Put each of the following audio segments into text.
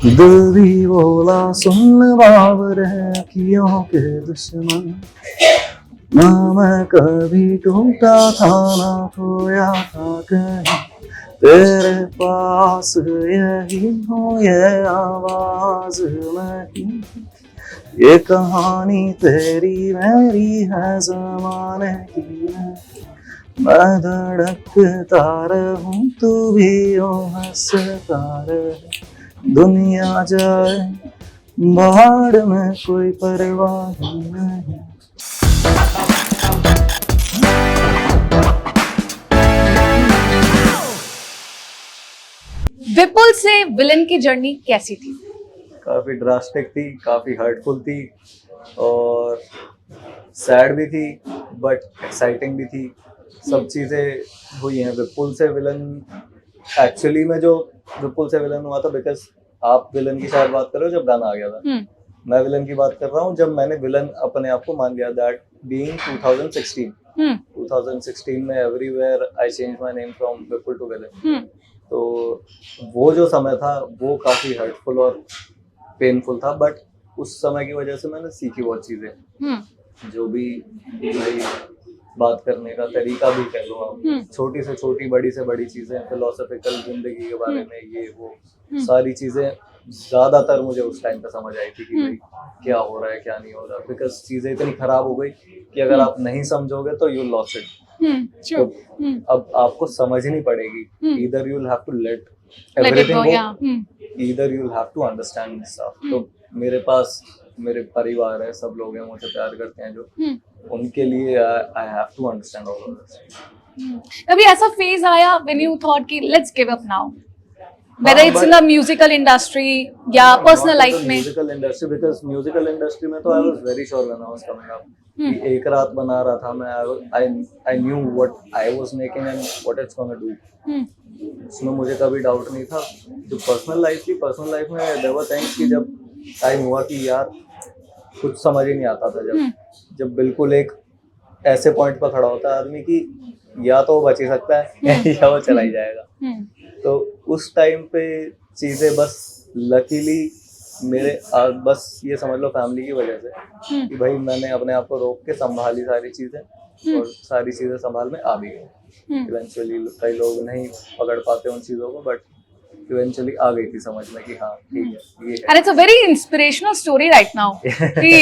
दिल भी बोला सुन बाबर है अखियों के दुश्मन, ना मैं कभी टूटा था ना खोया था कहीं, तेरे पास यही हो ये आवाज नहीं, ये कहानी तेरी मेरी है जमाने की नहीं। मैं धड़कता रहूं तू भी यूं हंसता रहे, दुनिया जाए बाहर में कोई परवाह नहीं। विपुल से विलन की जर्नी कैसी थी? काफी ड्रास्टिक थी, काफी हर्टफुल थी और सैड भी थी बट एक्साइटिंग भी थी। सब चीजें हुई हैं। विपुल से विलन एक्चुअली में जो विपुल से विलन हुआ था, बिकॉज आप विलन की शायद बात कर रहे हो जब गाना आ गया था, मैं विलन की बात कर रहा हूँ जब मैंने विलन अपने आप को मान लिया, दैट बीइंग 2016 में everywhere I change my name from Vipul to villain. तो वो जो समय था वो काफी हर्टफुल और पेनफुल था, बट उस समय की वजह से मैंने सीखी बहुत चीजें। जो भी भाई बात करने का तरीका भी कह लो आप, छोटी से छोटी बड़ी से बड़ी चीजें, फिलोसफिकल जिंदगी के बारे में ये वो सारी चीजें ज्यादातर मुझे उस टाइम पे समझ आई थी कि भाई क्या हो रहा है क्या नहीं हो रहा, बिकॉज चीजें इतनी खराब हो गई कि अगर आप नहीं समझोगे तो यू लॉस इट। तो अब आपको समझनी पड़ेगी, either you will have to let everything go, either you will have to understand this stuff. तो मेरे पास मेरे परिवार है, सब लोग हैं मुझे प्यार करते हैं जो, उनके लिए I have to understand all of this. कभी ऐसा फेज आया व्हेन यू थॉट कि let's give up now, whether it's in the musical industry या personal life में? Musical industry, because musical industry में तो I was very sure when I was coming up कि एक रात बना रहा था मैं, I knew what I was making and what it's gonna do. उसमें मुझे कभी डाउट नहीं था। जो पर्सनल लाइफ थी, पर्सनल लाइफ में देयर वर टाइम्स कि जब टाइम हुआ कि यार कुछ समझ ही नहीं आता था, जब बिल्कुल एक ऐसे पॉइंट पर खड़ा होता है आदमी कि या तो वो बच ही सकता है या वो चला ही जाएगा। तो उस टाइम पे चीजें बस लकीली मेरे बस ये समझ लो फैमिली की वजह से कि भाई मैंने अपने आप को रोक के संभाली सारी चीजें, और सारी चीजें संभाल में आ भी गई। इवेंचुअली कई लोग नहीं पकड़ पाते उन चीजों को, बट इवेंचुअली आ गई थी समझ में कि हाँ ठीक है ये है। And it's a very inspirational story right now कि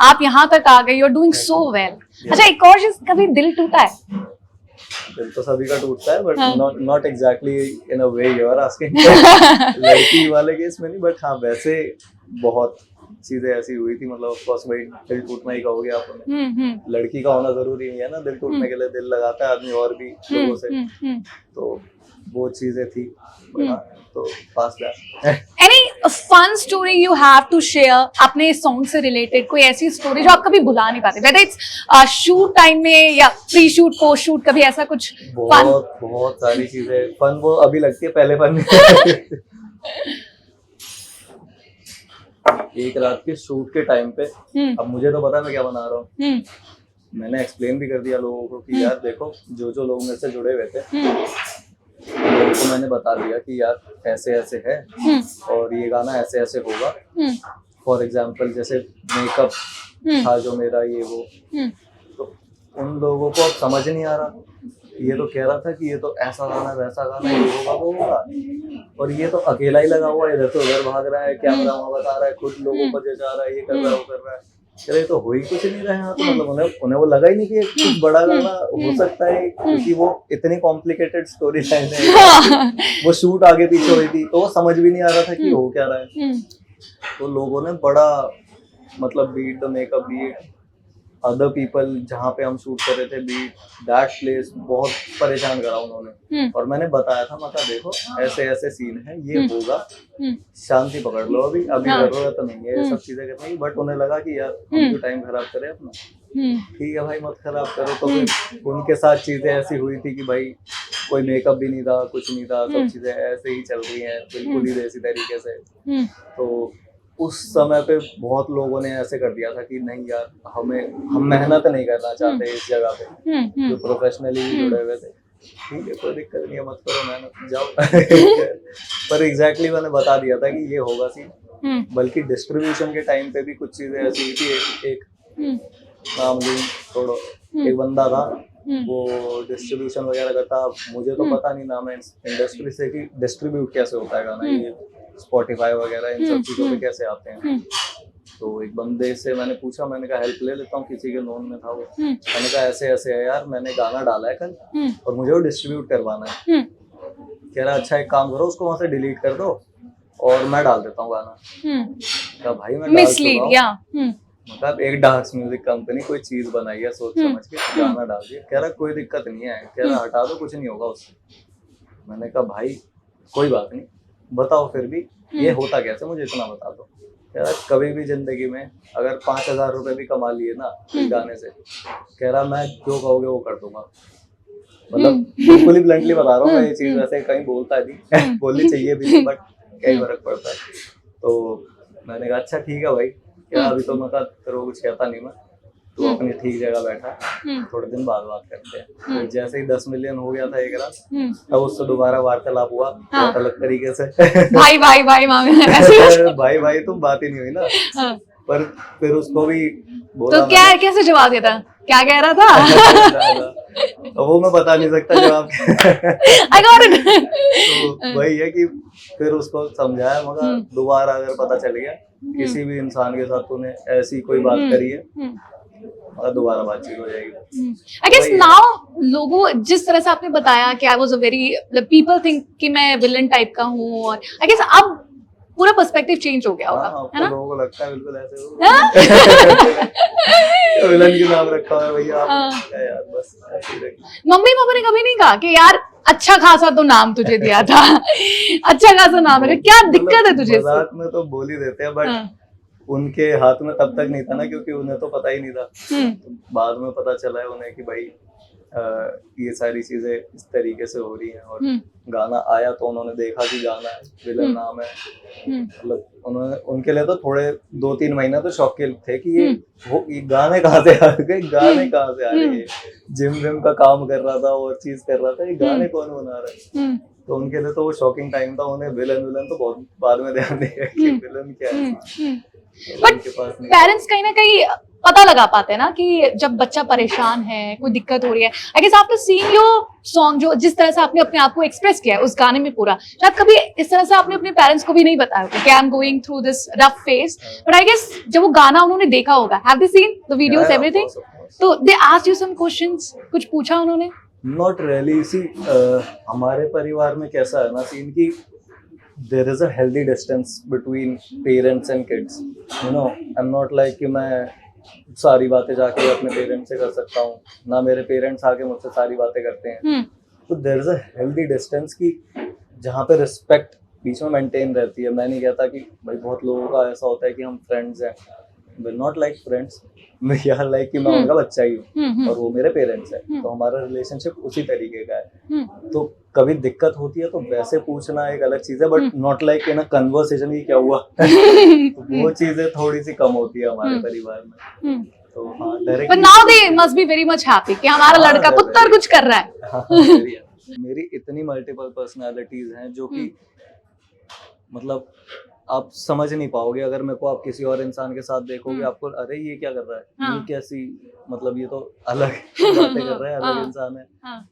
आप यहाँ तक आ गए, you're doing so well. अच्छा, एक और चीज, कभी दिल टूटा है? दिल तो सभी का टूटता है, but not exactly in a way you are asking. लड़की वाले केस में नहीं, बट हाँ वैसे बहुत चीजें ऐसी हुई थी। मतलब ऑफ कोर्स भाई दिल टूटना ही कहोगे आपने, लड़की का होना जरूरी नहीं है ना दिल टूटने के लिए, दिल लगाता है आदमी और भी लोगों से। तो वो चीजें थी, तो pass that. Any fun story you have to share अपने सॉन्ग से रिलेटेड, कोई ऐसी स्टोरी जो आप कभी भुला नहीं पाते, whether it's शूट टाइम में या प्री शूट पोस्ट शूट, कभी ऐसा कुछ fun? बहुत सारी चीजें फन वो अभी लगती है, पहले फन नहीं। एक रात के शूट के टाइम पे, अब मुझे तो पता है मैं क्या बना रहा हूँ, मैंने एक्सप्लेन भी कर दिया लोगों को कि यार देखो जो लोग मेरे से जुड़े हुए थे लोगों को मैंने बता दिया कि यार ऐसे ऐसे है और ये गाना ऐसे ऐसे होगा। फॉर एग्जाम्पल जैसे मेकअप था जो मेरा ये वो, तो उन लोगों को अब समझ नहीं आ रहा। ये तो कह रहा था कि ये तो ऐसा गाना वैसा गाना, ये होगा वो होगा, और ये तो अकेला ही लगा हुआ है, इधर से उधर भाग रहा है, कैमरा वहाँ बता रहा है, खुद लोगों को जचा रहा है, ये कर रहा है वो कर रहा है। अरे तो हो ही कुछ नहीं रहा है। तो मतलब उन्हें वो लगा ही नहीं कि कुछ बड़ा गाना हो सकता है, क्योंकि वो इतनी कॉम्प्लिकेटेड स्टोरी लाइन है। वो शूट आगे पीछे हुई थी तो वो समझ भी नहीं आ रहा था कि हो क्या रहा है। तो लोगों ने बड़ा मतलब beat the makeup, beat other people जहाँ पे हम शूट कर रहे थे, बीट दैट प्लेस, बहुत परेशान करा उन्होंने। और मैंने बताया था, मतलब देखो ऐसे ऐसे सीन है, ये होगा, शांति पकड़ लो, अभी जरूरत तो नहीं है ये सब चीजें करने की। बट उन्हें लगा कि यार हम जो टाइम खराब करें अपना, ठीक है भाई मत खराब करो। तो फिर उनके साथ चीजें ऐसी हुई थी कि भाई कोई मेकअप भी नहीं था, कुछ नहीं था, सब चीजें ऐसे ही चल रही हैं बिल्कुल ही देसी तरीके से। तो उस समय पे बहुत लोगों ने ऐसे कर दिया था कि नहीं यार हम मेहनत नहीं करना चाहते इस जगह पे, जो प्रोफेशनली जुड़े हुए थे। ठीक है कोई दिक्कत नहीं है, मत करो मेहनत, जाओ। पर एग्जैक्टली मैंने बता दिया था कि ये होगा सीन। बल्कि डिस्ट्रीब्यूशन के टाइम पे भी कुछ चीजें ऐसी हुई थी। एक नाम लूं छोड़ो, एक बंदा था वो डिस्ट्रीब्यूशन वगैरह करता। मुझे तो पता नहीं नाम है इंडस्ट्री से कि डिस्ट्रीब्यूट कैसे होता है गाना, ये स्पॉटिफाई वगैरह इन सब चीजों पे कैसे आते हैं। तो एक बंदे से मैंने पूछा, मैंने कहा हेल्प ले लेता हूँ, किसी के नोन में था वो। मैंने कहा ऐसे ऐसे है यार, मैंने गाना डाला है कल और मुझे वो डिस्ट्रीब्यूट करवाना है। कह रहा अच्छा एक काम करो, उसको वहां से डिलीट कर दो और मैं डाल देता हूँ गाना। कहा भाई मैं डाल चुका हूँ, मतलब एक डांस म्यूजिक कंपनी कोई चीज बनाई है सोच समझ के, गाना डाल दिया। कह रहा कोई दिक्कत नहीं है, कह रहा हटा दो कुछ नहीं होगा उससे। मैंने कहा भाई कोई बात नहीं, बताओ फिर भी ये होता कैसे, मुझे इतना बता दो। कह रहा कभी भी जिंदगी में अगर 5,000 रुपए भी कमा लिए ना इस गाने से, कह रहा मैं जो कहोगे वो कर दूंगा। मतलब बिल्कुल ही ब्लंटली बता रहा हूँ मैं ये चीज, वैसे कहीं बोलता नहीं बोलनी चाहिए भी, बट क्या ही फर्क पड़ता है। तो मैंने कहा अच्छा ठीक है भाई, क्या अभी तो मतलब तेरे को कुछ कहता नहीं मैं, तू अपनी ठीक जगह बैठा, थोड़े दिन बाद बात करते हैं। तो जैसे ही 10 मिलियन हो गया था एक रात, तब उससे दोबारा वार्तालाप हुआ बहुत अलग तरीके से। भाई भाई भाई मांगे ऐसे भाई भाई तुम बात ही नहीं हुई ना। पर फिर उसको भी बोला तो क्या कैसे जवाब देता, क्या कह रहा था? तो वो मैं बता नहीं सकता जवाब। I got it. तो वही है कि फिर उसको समझाया, मगर दोबारा अगर पता चल गया किसी भी इंसान के साथ तूने ऐसी कोई बात करी है, और दोबारा बातचीत हो जाएगी। I guess now लोगों जिस तरह से आपने बताया कि I was a very people think कि मैं विलन टाइप का हूँ, और I guess अब पूरा पर्सपेक्टिव चेंज हो गया होगा, है ना? लोगों को लगता है बिल्कुल ऐसे हो। विलन के नाम रखा है भैया यार, बस मम्मी पापा ने कभी नहीं कहा कि यार अच्छा खासा तो नाम तुझे दिया था, अच्छा खासा नाम है, क्या दिक्कत है तुझे? मजाक में तो बोल ही देते हैं, बट उनके हाथ में तब तक नहीं था ना, क्योंकि उन्हें तो पता ही नहीं था। तो बाद में पता चला है उन्हें कि भाई ये सारी चीजें इस तरीके से हो रही हैं। और गाना आया तो उन्होंने देखा कि गाना है, विलन नाम है, मतलब उन्होंने, उनके लिए तो थोड़े 2-3 महीना तो शौक के थे कि ये गाने कहाँ से आ गए, गाने कहाँ से आ रहे हैं। जिम विम का काम कर रहा था और चीज कर रहा था, ये गाने कौन बना रहा है। तो उनके लिए तो वो शॉकिंग टाइम था। उन्हें विलन तो बहुत बाद में ध्यान दिया कि विलन क्या है। बट पेरेंट्स कहीं ना कहीं पता लगा पाते हैं ना कि जब बच्चा परेशान है, कोई दिक्कत हो रही है। I guess after seeing your song, जो जिस तरह से आपने अपने आप को एक्सप्रेस किया है उस गाने में पूरा, शायद कभी इस तरह से आपने अपने पेरेंट्स को भी नहीं बताया कि I am going through this rough phase, but I guess जब वो गाना उन्होंने देखा होगा, have they seen the videos everything, तो they asked you some questions, कुछ पूछा उन्होंने? Not really. सी हमारे परिवार में कैसा है ना सीन की, there is a healthy distance between parents and kids, you know. I'm not like कि मैं सारी बातें जाके अपने पेरेंट्स से कर सकता हूँ, ना मेरे पेरेंट्स आके मुझसे सारी बातें करते हैं। तो there is a healthy distance की जहाँ पे रिस्पेक्ट बीच में मेंटेन रहती है। मैं नहीं कहता कि भाई, बहुत लोगों का ऐसा होता है कि हम फ्रेंड्स हैं, we're not like friends, मैं यहाँ लाइक कि मैं उनका बच्चा ही हूँ और वो मेरे पेरेंट्स हैं, तो हमारा रिलेशनशिप उसी तरीके का है। तो कभी दिक्कत होती है तो वैसे पूछना एक अलग चीज है, but not like in a conversation ही क्या हुआ। तो वो चीजें थोड़ी सी कम होती है हमारे परिवार में। तो हाँ, direct now they must be very much happy कि हमारा लड़का पुत्र कुछ कर रहा है। मेरी इतनी मल्टीपल पर्सनालिटीज हैं जो कि मतलब आप समझ नहीं पाओगे। अगर मेरे को आप किसी और इंसान के साथ देखोगे, आपको अरे ये क्या कर रहा है, ये कैसी, मतलब ये तो अलग बातें कर रहा है, अलग इंसान है।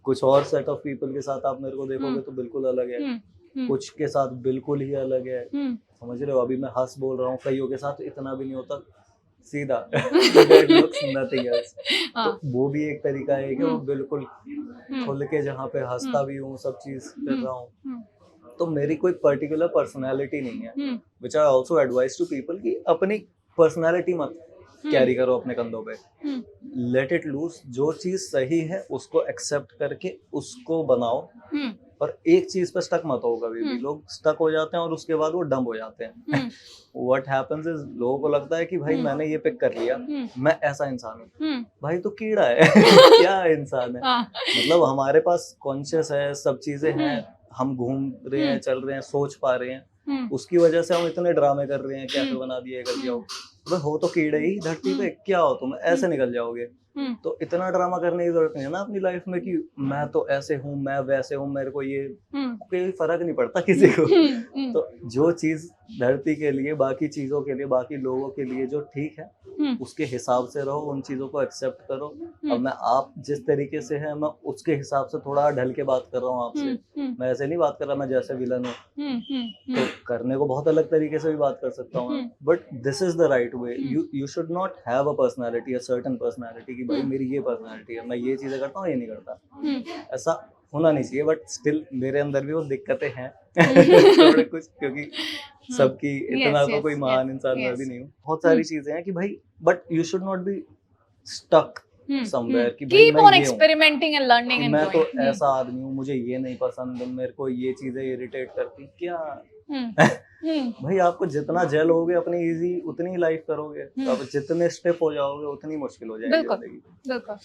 कुछ और सेट ऑफ पीपल के साथ आप मेरे को देखोगे तो बिल्कुल अलग है, कुछ के साथ बिल्कुल ही अलग है। समझ रहे हो? अभी मैं हंस बोल रहा हूँ, कईयों के साथ इतना भी नहीं होता, सीधा नथिंग एल्स। तो वो भी एक तरीका है कि वो बिल्कुल खुल के जहाँ पे हंसता भी हूँ, सब चीज कर रहा हूँ। तो मेरी कोई पर्टिकुलर पर्सनालिटी नहीं है, which I also advise to people कि अपनी पर्सनालिटी मत कैरी करो अपने कंधों पे, लेट इट लूज। जो चीज सही है उसको एक्सेप्ट करके उसको बनाओ, और एक चीज पे स्टक मत हो कभी भी। लोग स्टक हो जाते हैं और उसके बाद वो डंब हो जाते हैं। व्हाट हैपेंस इज, लोगों को लगता है कि भाई मैंने ये पिक कर लिया, मैं ऐसा इंसान हूँ। भाई तो कीड़ा है क्या इंसान है? मतलब हमारे पास कॉन्शियस है, सब चीजें हैं, हम घूम रहे हैं, चल रहे हैं, सोच पा रहे हैं, उसकी वजह से हम इतने ड्रामे कर रहे हैं, कैसे बना दिया, कर दिया हो। तो कीड़े ही धरती पे, क्या हो तुम, ऐसे निकल जाओगे। तो इतना ड्रामा करने की जरूरत नहीं है ना अपनी लाइफ में कि मैं तो ऐसे हूँ, मैं वैसे हूँ, मेरे को ये कोई फर्क नहीं पड़ता किसी को। तो जो चीज धरती के लिए, बाकी चीजों के लिए, बाकी लोगों के लिए जो ठीक है उसके हिसाब से रहो, उन चीजों को एक्सेप्ट करो। अब मैं आप जिस तरीके से है मैं उसके हिसाब से थोड़ा ढल के बात कर रहा हूँ आपसे। मैं ऐसे नहीं बात कर रहा मैं जैसे विलन हूँ, तो करने को बहुत अलग तरीके से भी बात कर सकता हूँ, but this is the right way. You should not have a personality, a certain personality कि भाई मेरी ये पर्सनालिटी है, मैं ये चीजें करता हूँ, ये नहीं करता। ऐसा होना नहीं चाहिए, बट स्टिल मेरे अंदर भी वो दिक्कतें हैं थोड़े कुछ, क्योंकि सबकी इतना तो कोई महान इंसान मैं भी नहीं हूँ। बहुत सारी चीजें हैं कि भाई, but you should not be stuck somewhere कि भाई कीप मैं ऑन ये हूँ, एक्सपेरिमेंटिंग एंड लर्निंग एंड मैं तो ऐसा आदमी हूँ, मुझे ये नहीं पसंद, मेरे को ये चीजें इरिटेट करती क्या। भाई आपको जितना जेल होगे अपनी इजी उतनी लाइफ करोगे, अब जितने स्टेप हो जाओगे उतनी मुश्किल हो जाएगी जिंदगी। बिल्कुल।